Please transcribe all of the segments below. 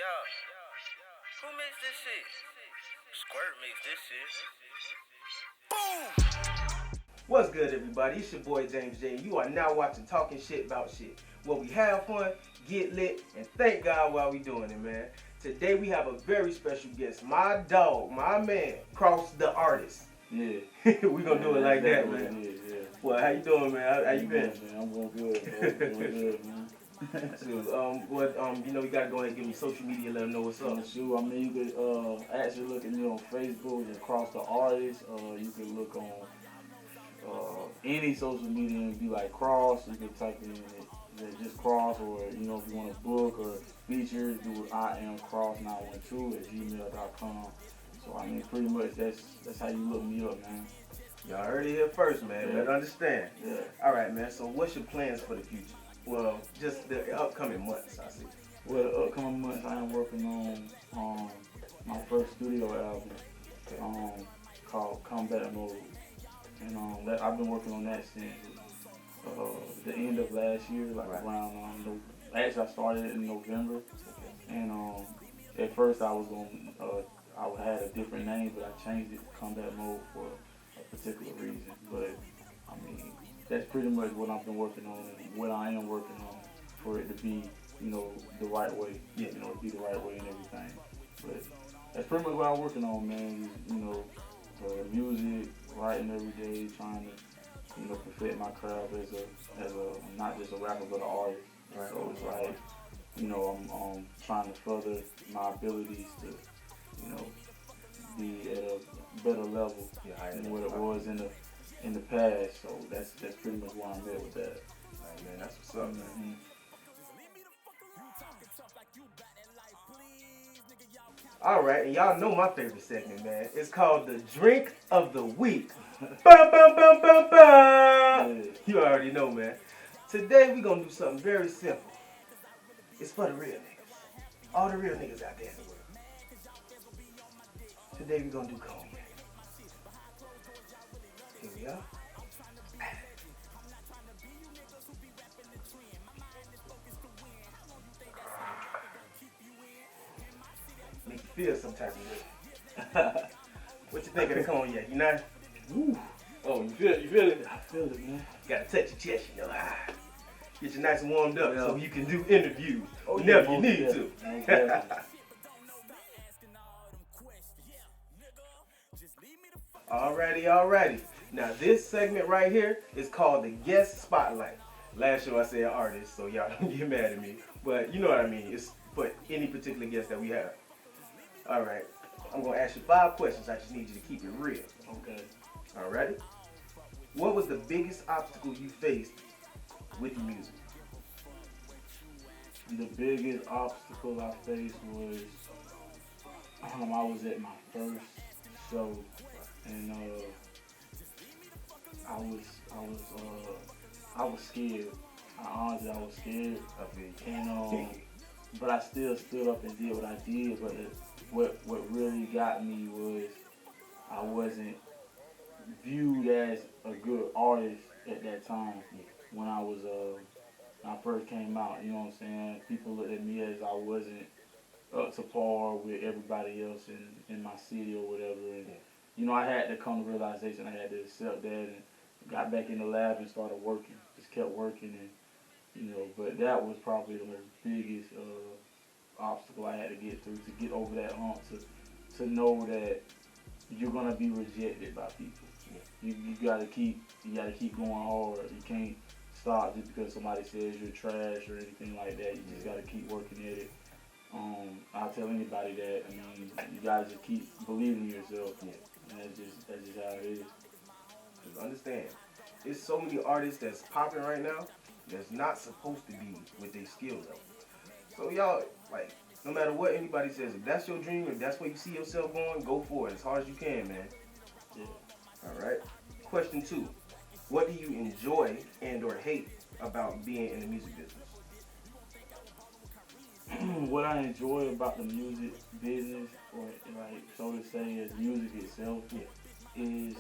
Who makes this shit? Squirt makes this shit. What's good, everybody? It's your boy James J. You are now watching Talking Shit About Shit, where we have fun, get lit, and thank God while we doing it, man. Today we have a very special guest, my dog, my man, Cross the Artist. Yeah. We gonna do it like that, man. Yeah. Well, how you doing, man? How you been? Man, I'm going good, bro. Doing good, man. You gotta go ahead and give me social media, let them know what's up. Sure, I mean, you could actually look at me on Facebook, just Cross the Artist. You could look on any social media and be like Cross. You can type in it, just Cross, or if you want a book or features, do it IamCross912@gmail.com. So I mean, pretty much that's how you look me up, man. Y'all heard it here first, man. Yeah. Better understand. Yeah. All right, man. So what's your plans for the future? Well, just the upcoming months, I see. Well, the upcoming months I am working on my first studio album called Combat Mode. And I've been working on that since the end of last year, around actually I started it in November. And at first I had a different name, but I changed it to Combat Mode for a particular reason. But I mean, that's pretty much what I've been working on and what I am working on for it to be, the right way. Yeah. To be the right way and everything. But that's pretty much what I'm working on, man. Music, writing every day, trying to, perfect my craft as a not just a rapper but an artist. Right. So it's like, I'm trying to further my abilities to, be at a better level than what it was in the past. So that's pretty much where I'm at with that. All right, man, that's what's up, man. Mm-hmm. All right, and y'all know my favorite segment, man. It's called the Drink of the Week. Bum, bum, bum, bum, bum. You already know, man. Today we gonna do something very simple. It's for the real niggas. All the real niggas out there in the world. Today we gonna do cognac. Here we are. Make you feel some type of way. What you think of the cognac? You not? Ooh. Oh, you feel it? I feel it, man. Gotta touch your chest, Get you nice and warmed up so you can do interviews Oh, whenever you need to. Alrighty. Now this segment right here is called the Guest Spotlight. Last show I said artist, so y'all don't get mad at me. But you know what I mean. It's for any particular guest that we have. Alright. I'm gonna ask you 5 questions. I just need you to keep it real. Okay. Alrighty? What was the biggest obstacle you faced with music? The biggest obstacle I faced was I was at my first show, and I was scared. Honestly, I was scared. But I still stood up and did what I did. But what really got me was I wasn't viewed as a good artist at that time. When I first came out, you know what I'm saying? People looked at me as I wasn't up to par with everybody else in my city or whatever. And, I had to come to realization. I had to accept that and got back in the lab and started working. Just kept working but that was probably the biggest obstacle I had to get through, to get over that hump, to know that you're gonna be rejected by people. You gotta keep going hard. You can't stop just because somebody says you're trash or anything like that. You just gotta keep working at it. I'll tell anybody that. I mean, you gotta just keep believing in yourself. And that's just how it is. Just understand, there's so many artists that's popping right now that's not supposed to be with their skill level. So y'all, no matter what anybody says, if that's your dream, if that's where you see yourself going, go for it as hard as you can, man. Yeah. All right. Question 2. What do you enjoy and or hate about being in the music business? What I enjoy about the music business, or so to say, is music itself, is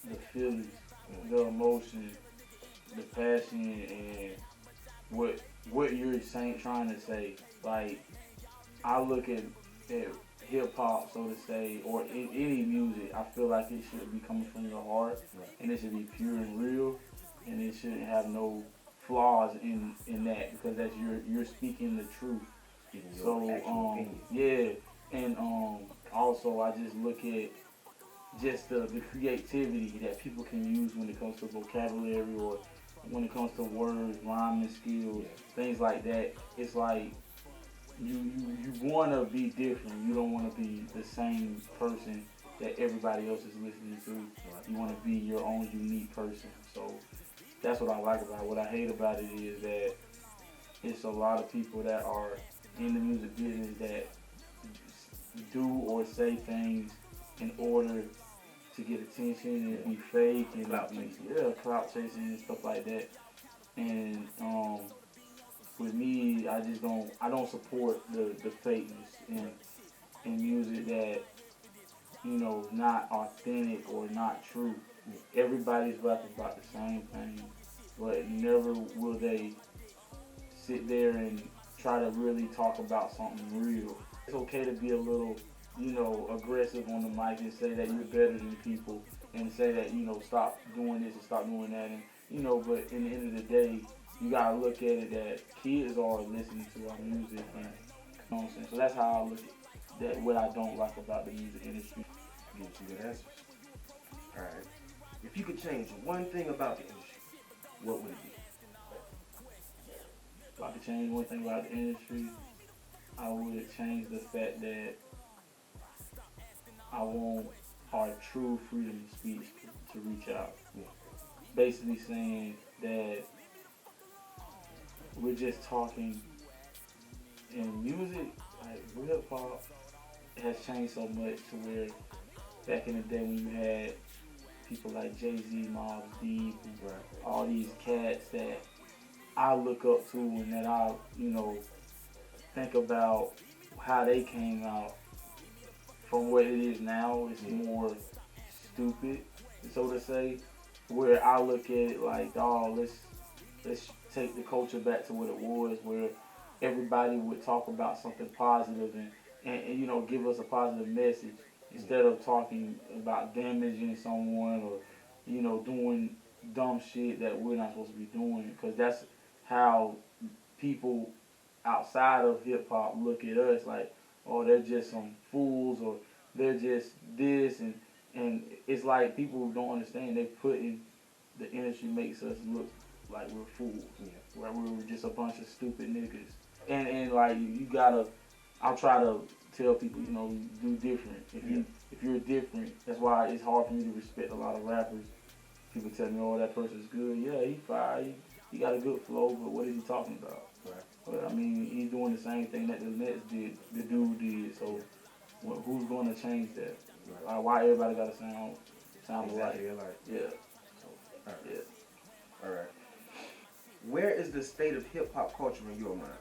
the feelings, the emotion, the passion, and what you're trying to say. Like, I look at hip hop, so to say, or any music. I feel like it should be coming from your heart, and it should be pure and real, and it shouldn't have no flaws in that, because that's you're speaking the truth. Speaking your So actual opinion. yeah, and also I just look at just the creativity that people can use when it comes to vocabulary, or when it comes to words, rhyming skills, things like that. It's like you want to be different. You don't want to be the same person that everybody else is listening to. You want to be your own unique person. So that's what I like about it. What I hate about it is that it's a lot of people that are in the music business that do or say things in order to get attention and be fake and Clout chasing. yeah, clout chasing and stuff like that. And with me, I don't support the fakeness in music that not authentic or not true. Everybody's rapping about the same thing, but never will they sit there and try to really talk about something real. It's okay to be a little, aggressive on the mic and say that you're better than people, and say that, stop doing this and stop doing that. And, but in the end of the day, you gotta look at it that kids are listening to our music, and you know what I'm saying. So that's how I look at that. What I don't like about the music industry. Give you good answers. All right. If you could change one thing about the industry, what would it be? If I could change one thing about the industry, I would change the fact that I want our true freedom of speech to reach out. Basically saying that we're just talking in music, like hip hop has changed so much to where back in the day when you had people like Jay-Z, Mobb Deep, and all these cats that I look up to, and that I, think about how they came out from what it is now. It's more stupid, so to say, where I look at it like, oh, let's take the culture back to what it was, where everybody would talk about something positive and give us a positive message, instead of talking about damaging someone, or doing dumb shit that we're not supposed to be doing, because that's how people outside of hip hop look at us, like, oh, they're just some fools, or they're just this, and it's like people don't understand. They put in the industry makes us look like we're fools, where we're just a bunch of stupid niggas, and like you gotta. I'll try to tell people, do different. If you're different, that's why it's hard for me to respect a lot of rappers. People tell me, oh, that person's good. Yeah, he fine. He got a good flow, but what is he talking about? But I mean, he's doing the same thing that the next did, the dude did. So who's going to change that? Why everybody got to sound Exactly alike? Yeah. So, All right. yeah. All right. Where is the state of hip hop culture in your mind?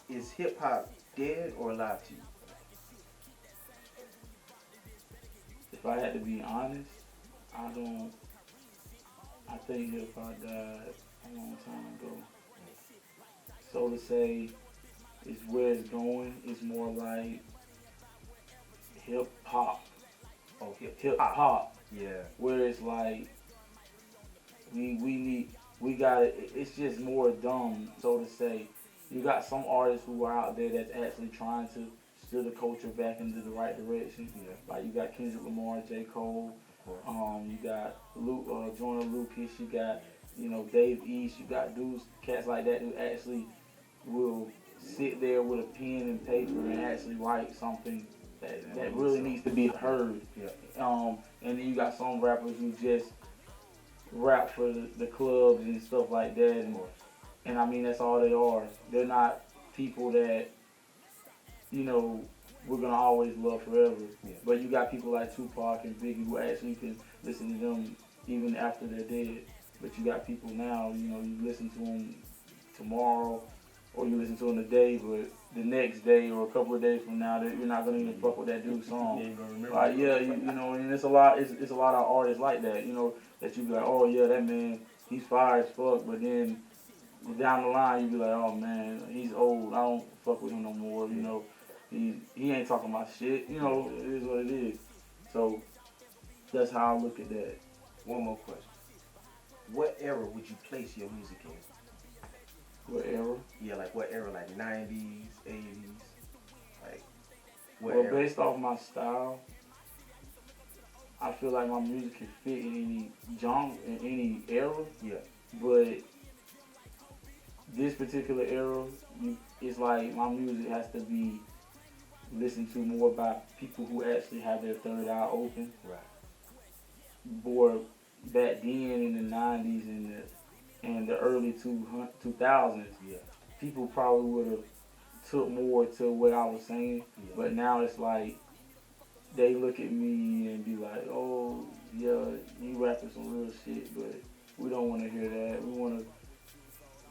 Is hip hop dead or alive to you? If I had to be honest, I think hip hop died a long time ago. So to say, is where it's going. It's more like hip hop. Oh, Hip hop. Yeah. Where it's like we got it. It's just more dumb, so to say. You got some artists who are out there that's actually trying to steer the culture back into the right direction. Like you got Kendrick Lamar, J. Cole. You got Joyner Lucas. You got Dave East. You got dudes, cats like that who actually will sit there with a pen and paper and actually write something that really needs to be heard. And then you got some rappers who just rap for the clubs and stuff like that. And I mean, that's all they are. They're not people that, we're going to always love forever. But you got people like Tupac and Biggie who actually can listen to them even after they're dead. But you got people now, you listen to them tomorrow, or you listen to them today, but the next day or a couple of days from now, you're not gonna even fuck with that dude's song. Like, and it's a lot of artists like that, that you be like, oh yeah, that man, he's fire as fuck, but then down the line you be like, oh man, he's old, I don't fuck with him no more, He ain't talking about shit. You know, it is what it is. So that's how I look at that. One more question. What era would you place your music in? What era? Yeah, like what era? Like 90s, 80s? Like what Well, era? based off my style, I feel like my music can fit in any genre, in any era. Yeah. But this particular era, it's like my music has to be listened to more by people who actually have their third eye open. Right. More back then in the 90s and the early 2000s, Yeah. people probably would have took more to what I was saying. Yeah. But now it's like they look at me and be like, oh, yeah, you rapping some real shit, but we don't want to hear that. We want to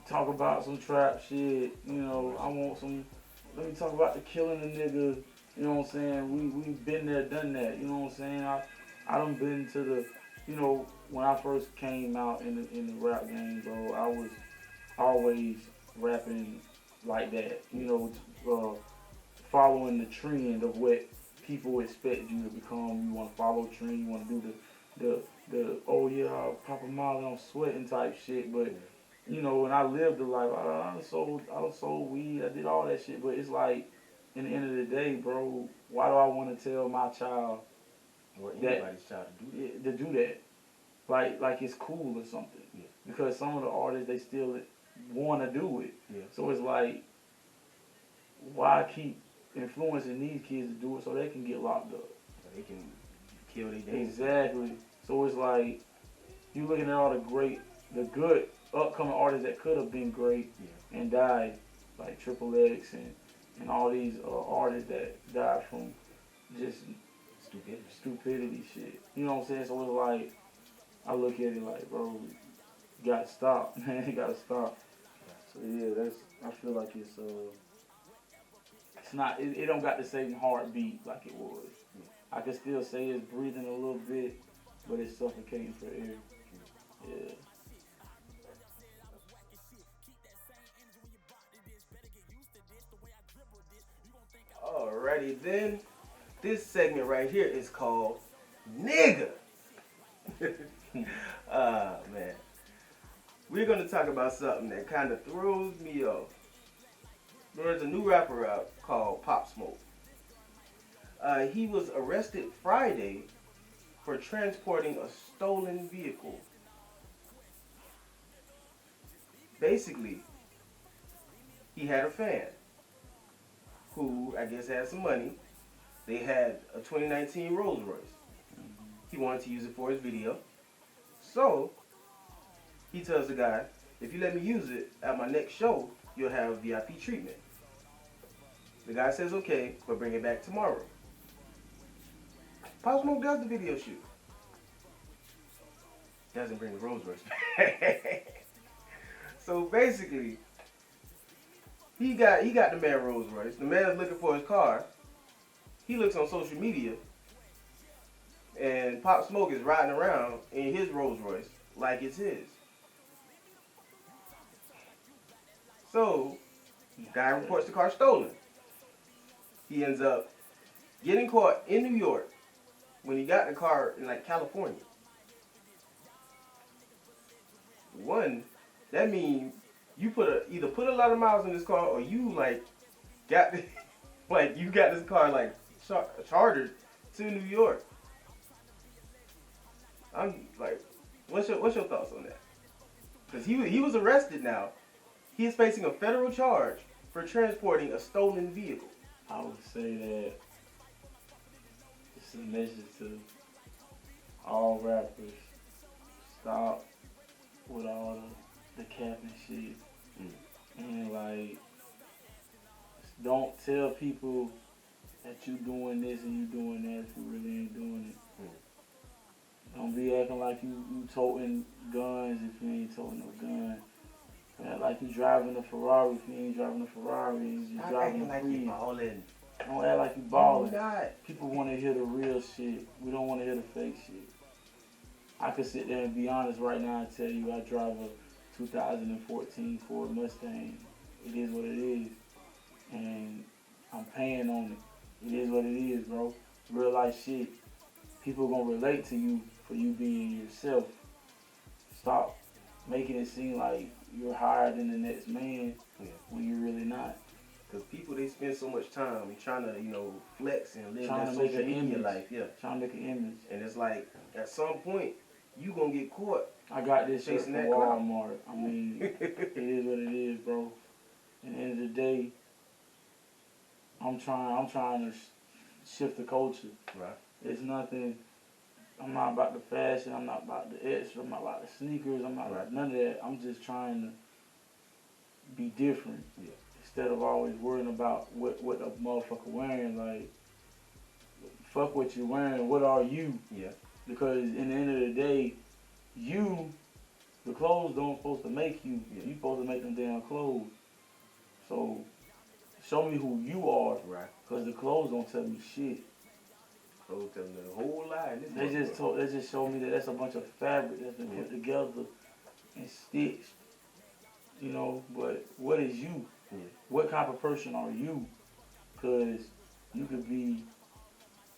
talk about some trap shit. You know, I want some, let me talk about the killing a nigga. You know what I'm saying? We've been there, done that. You know what I'm saying? I done been to the, you know, when I first came out in the rap game, bro, I was always rapping like that. You know, following the trend of what people expect you to become. You want to follow the trend. You want to do the oh yeah, I'll pop a molly, I'm sweating type shit. But you know, when I lived the life, I sold weed, I did all that shit. But it's like, in the end of the day, bro, why do I want to tell my child or anybody's child to do that? Like it's cool or something. Yeah. Because some of the artists, they still want to do it. Yeah. So it's like, why keep influencing these kids to do it so they can get locked up? So they can kill their day. Exactly. So it's like, you looking at all the good upcoming artists that could have been great and died, like Triple X and all these artists that died from just stupidity shit. You know what I'm saying? So it's like, I look at it like, bro, you gotta stop, man. You gotta stop. So yeah, I feel like it's not, it don't got the same heartbeat like it was. I can still say it's breathing a little bit, but it's suffocating for air. Yeah. Alrighty then. This segment right here is called Nigga. Man. We're going to talk about something that kind of throws me off. There's a new rapper out called Pop Smoke. He was arrested Friday for transporting a stolen vehicle. Basically, he had a fan who I guess had some money. They had a 2019 Rolls Royce. He wanted to use it for his video. So, he tells the guy, if you let me use it at my next show, you'll have VIP treatment. The guy says okay, but bring it back tomorrow. Pop Smoke does the video shoot. Doesn't bring the Rolls Royce back. So basically, he got the man Rolls Royce. The man's looking for his car. He looks on social media, and Pop Smoke is riding around in his Rolls Royce like it's his. So, guy reports the car stolen. He ends up getting caught in New York when he got the car in like California. One, that means you either put a lot of miles in this car, or you like got you got this car like chartered to New York. I'm like, what's your thoughts on that? Because he was arrested now. He is facing a federal charge for transporting a stolen vehicle. I would say that it's a message to all rappers: stop with all the cap and shit. And like, don't tell people that you doing this and you doing that if you really ain't doing it. Don't be acting like you toting guns if you ain't toting no gun. Act like you driving a Ferrari if you ain't driving a Ferrari. You driving a Prius. Don't act like you balling. People want to hear the real shit. We don't want to hear the fake shit. I could sit there and be honest right now and tell you I drive a 2014 Ford Mustang. It is what it is. And I'm paying on real life shit. People gonna relate to you for you being yourself. Stop making it seem like you're higher than the next man when you're really not. Because people, they spend so much time trying to, flex and live Trying that to make social an media image. life. Yeah. Trying to make an image. And it's like, at some point, you going to get caught. I got this shirt chasing from that clout. Walmart. I mean, it is what it is, bro. At the end of the day, I'm trying to shift the culture. Right. It's nothing. I'm not about the fashion. I'm not about the extra. I'm not about the sneakers. I'm not about none of that. I'm just trying to be different. Yeah. Instead of always worrying about what a motherfucker wearing. Like, fuck what you're wearing. What are you? Yeah. Because in the end of the day, the clothes don't supposed to make you. Yeah. You supposed to make them damn clothes. So show me who you are. Right. Because the clothes don't tell me shit. Clothes tell me the whole lie. They just showed me that that's a bunch of fabric that's been put together and stitched. But what is you? Yeah. What type of person are you? Because you could be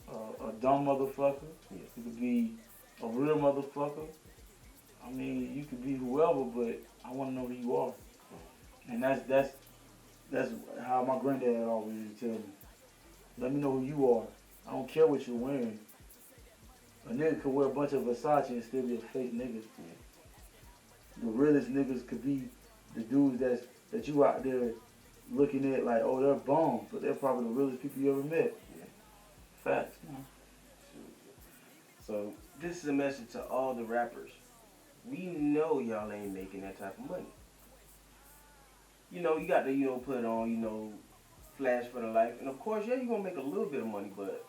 a dumb motherfucker. Yeah. You could be a real motherfucker. I mean, you could be whoever, but I want to know who you are. And that's how my granddad always used to tell me. Let me know who you are. I don't care what you're wearing. A nigga could wear a bunch of Versace and still be a fake nigga. Yeah. The realest niggas could be the dudes that you out there looking at like, oh, they're bums, but they're probably the realest people you ever met. Yeah. Facts, man. So this is a message to all the rappers. We know y'all ain't making that type of money. You got to, put on, flash for the life. And of course, yeah, you're going to make a little bit of money, but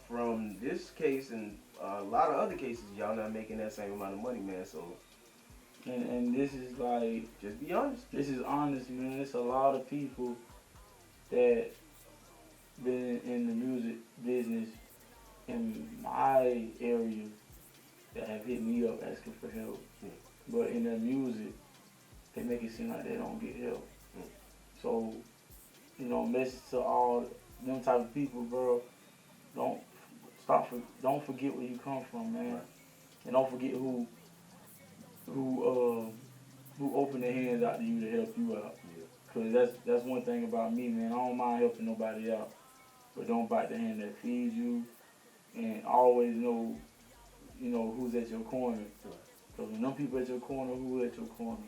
from this case and a lot of other cases, y'all not making that same amount of money, man. So, and this is like, just be honest. This is honest, man. It's a lot of people that been in the music business in my area that have hit me up asking for help. Yeah. But in their music, they make it seem like they don't get help. Yeah. So, message to all them type of people, bro. Don't forget where you come from, man. Right. And don't forget who opened their hands out to you to help you out. Yeah. Cause that's one thing about me, man. I don't mind helping nobody out, but don't bite the hand that feeds you, and always know, who's at your corner. Right. Cause when them people at your corner, who at your corner?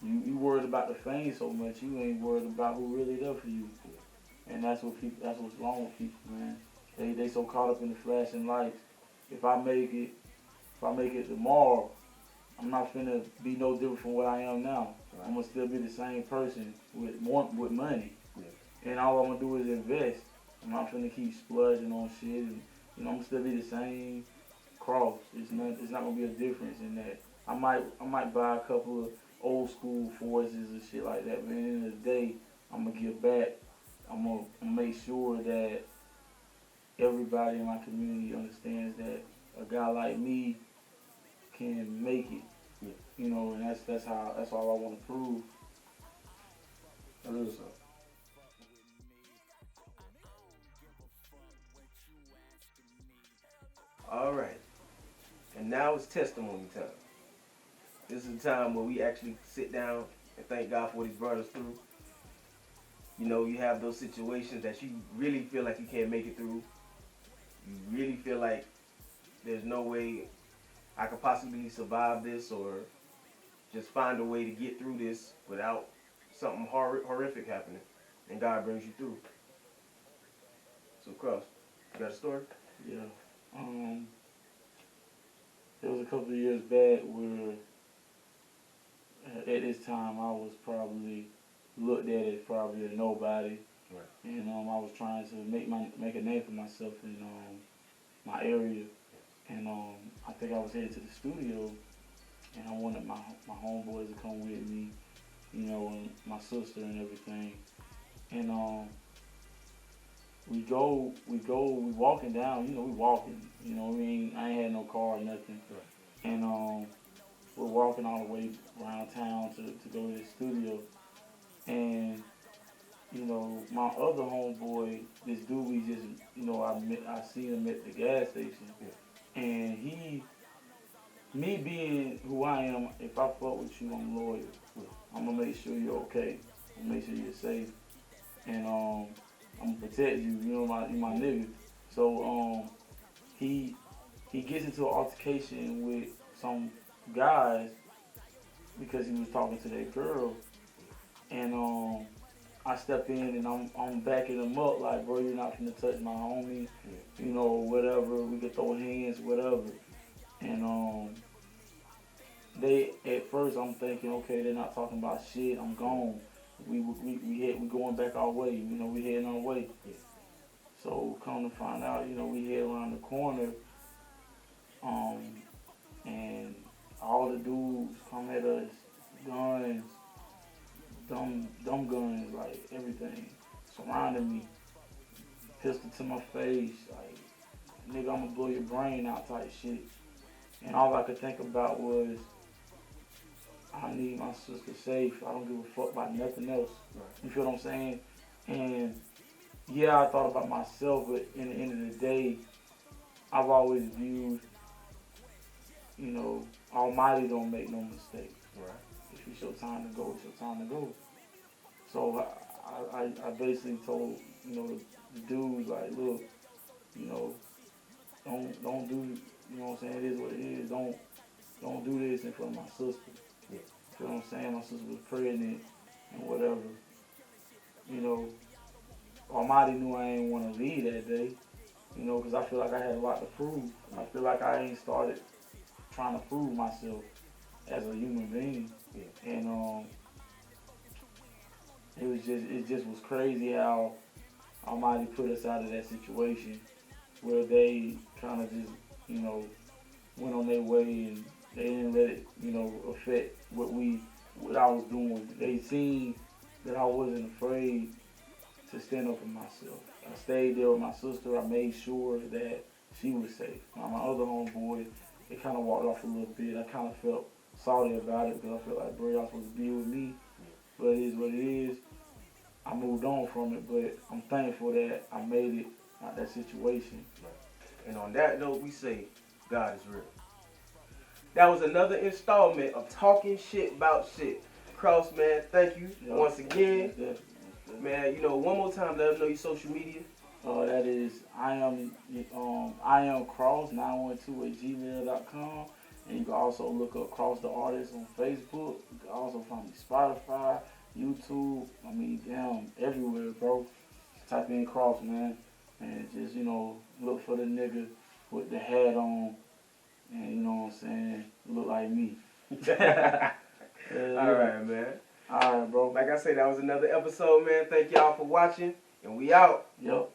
You worried about the fame so much, you ain't worried about who really there for you. Yeah. And that's what's wrong with people, man. They so caught up in the flashing lights. If I make it tomorrow, I'm not finna be no different from what I am now. Right. I'm gonna still be the same person with money. Yeah. And all I'm gonna do is invest. I'm not finna keep splurging on shit, and I'm gonna still be the same cross. It's not gonna be a difference in that. I might buy a couple of old school forces and shit like that, but at the end of the day, I'm gonna give back. I'm gonna make sure that everybody in my community understands that a guy like me can make it. Yeah. And that's all I want to prove. That is so. All right. And now it's testimony time. This is the time where we actually sit down and thank God for what He's brought us through. You have those situations that you really feel like you can't make it through. You really feel like there's no way I could possibly survive this or just find a way to get through this without something horrific happening. And God brings you through. So, Cross, you got a story? Yeah. There was a couple of years back where at this time I was probably looked at as probably a nobody. Right. And I was trying to make a name for myself in my area. And I think I was headed to the studio, and I wanted my homeboys to come with me, and my sister and everything. And we walking down, we walking, I ain't had no car or nothing. Right. And we're walking all the way around town to go to the studio. And, my other homeboy, this dude we just, I seen him at the gas station, and me being who I am, if I fuck with you, I'm loyal. I'm gonna make sure you're okay. I'm gonna make sure you're safe, and I'm gonna protect you. You my nigga. So he gets into an altercation with some guys because he was talking to that girl, and I step in and I'm backing him up like, bro, you're not gonna touch my homie, whatever. We can throw hands, whatever. And they at first I'm thinking, okay, they're not talking about shit. I'm gone. We going back our way. We heading our way. So come to find out, we head around the corner, and all the dudes come at us, guns, dumb guns, like everything, surrounding me, pistol to my face, like, nigga, I'm gonna blow your brain out type shit. And all I could think about was, I need my sister safe. I don't give a fuck about nothing else. You feel what I'm saying? And yeah, I thought about myself, but in the end of the day, I've always viewed, Almighty don't make no mistake. Right. If it's your time to go, it's your time to go. So I basically told, the dudes, like, look, don't do, what I'm saying, it is what it is. Don't do this in front of my sister. Yeah. You know what I'm saying? My sister was pregnant and whatever. Almighty knew I ain't want to leave that day, because I feel like I had a lot to prove. I feel like I ain't started trying to prove myself as a human being. Yeah. And it just was crazy how Almighty put us out of that situation where they kind of just, went on their way, and they didn't let it, affect what I was doing. They seen that I wasn't afraid to stand up for myself. I stayed there with my sister. I made sure that she was safe. Now, my other homeboy, they kind of walked off a little bit. I kind of felt salty about it because I felt like, bro, y'all supposed to be with me. But it is what it is. I moved on from it, but I'm thankful that I made it out of that situation. And on that note, we say, God is real. That was another installment of Talking Shit About Shit. Cross, man, thank you once again. Man, one more time, let them know your social media. That is, I am cross912@gmail.com. And you can also look up Cross the Artist on Facebook. You can also find me Spotify, YouTube. Everywhere, bro. Type in Cross, man. And just, look for the nigga with the hat on. And you know what I'm saying? Look like me. All right, man. All right, bro. Like I said, that was another episode, man. Thank y'all for watching. And we out. Yep.